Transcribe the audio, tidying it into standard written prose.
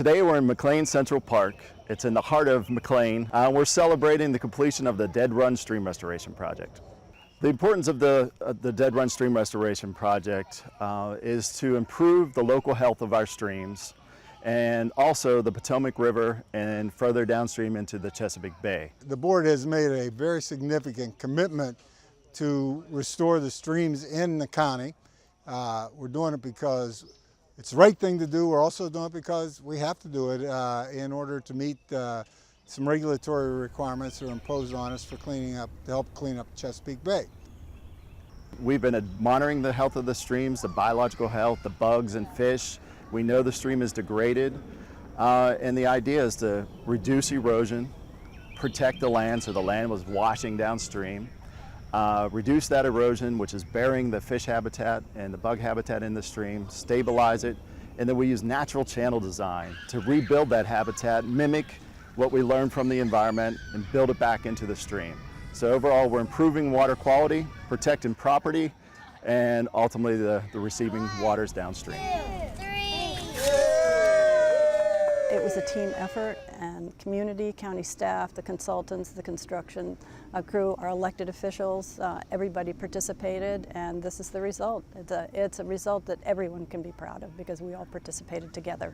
Today we're in McLean Central Park. It's in the heart of McLean. We're celebrating the completion of the Dead Run Stream Restoration Project. The importance of the Dead Run Stream Restoration Project is to improve the local health of our streams and also the Potomac River and further downstream into the Chesapeake Bay. The board has made a very significant commitment to restore the streams in the county. We're doing it because it's the right thing to do. We're also doing it because we have to do it in order to meet some regulatory requirements that are imposed on us for cleaning up, to help clean up Chesapeake Bay. We've been monitoring the health of the streams, the biological health, the bugs and fish. We know the stream is degraded, and the idea is to reduce erosion, protect the land so the land was washing downstream, reduce that erosion, which is burying the fish habitat and the bug habitat in the stream, stabilize it, and then we use natural channel design to rebuild that habitat, mimic what we learned from the environment, and build it back into the stream. So overall, we're improving water quality, protecting property, and ultimately the receiving waters downstream. It was a team effort, and community, county staff, the consultants, the construction crew, our elected officials, everybody participated, and this is the result. It's a result that everyone can be proud of because we all participated together.